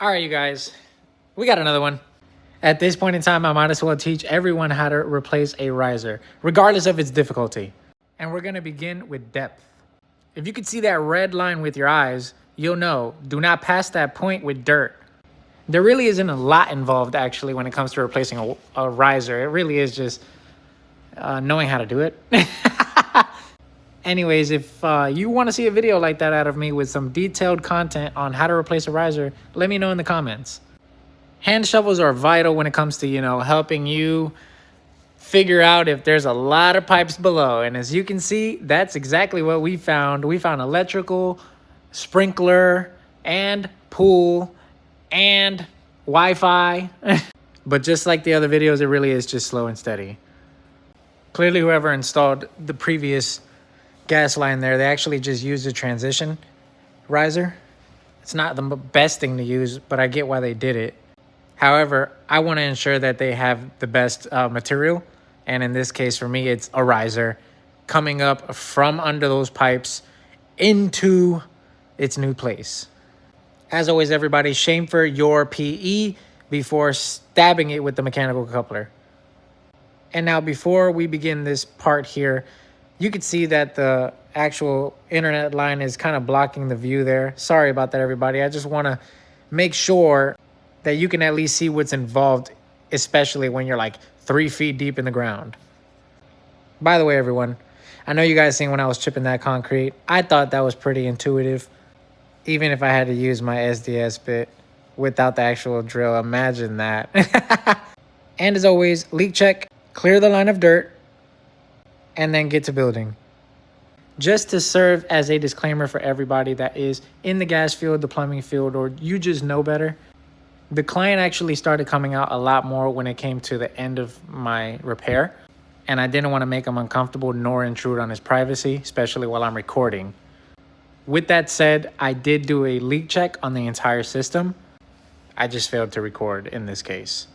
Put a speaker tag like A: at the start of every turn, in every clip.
A: All right, you guys, we got another one. At this point in time, I might as well teach everyone how to replace a riser, regardless of its difficulty. And we're gonna begin with depth. If you can see that red line with your eyes, you'll know, do not pass that point with dirt. There really isn't a lot involved actually when it comes to replacing a riser. It really is just knowing how to do it. Anyways, if you want to see a video like that out of me with some detailed content on how to replace a riser, let me know in the comments. Hand shovels are vital when it comes to, helping you figure out if there's a lot of pipes below. And as you can see, that's exactly what we found. We found electrical, sprinkler, and pool, and Wi-Fi. But just like the other videos, it really is just slow and steady. Clearly, whoever installed the previous gas line there, they actually just used a transition riser. It's not the best thing to use, but I get why they did it. However, I want to ensure that they have the best material. And in this case, for me, it's a riser coming up from under those pipes into its new place. As always, everybody, chamfer your PE before stabbing it with the mechanical coupler. And now before we begin this part here, you can see that the actual internet line is kind of blocking the view there. Sorry about that, everybody. I just want to make sure that you can at least see what's involved, especially when you're like 3 feet deep in the ground. By the way, everyone, I know you guys seen when I was chipping that concrete. I thought that was pretty intuitive, even if I had to use my SDS bit without the actual drill. Imagine that. And as always, leak check, clear the line of dirt, and then get to building. Just to serve as a disclaimer for everybody that is in the gas field, the plumbing field, or you just know better, the client actually started coming out a lot more when it came to the end of my repair, and I didn't want to make him uncomfortable nor intrude on his privacy, especially while I'm recording. With that said, I did do a leak check on the entire system. I just failed to record in this case.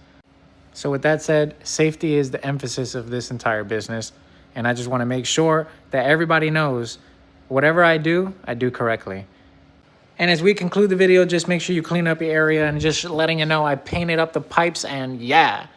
A: So with that said, safety is the emphasis of this entire business. And I just want to make sure that everybody knows whatever I do correctly. And as we conclude the video, just make sure you clean up your area and just letting you know I painted up the pipes and yeah,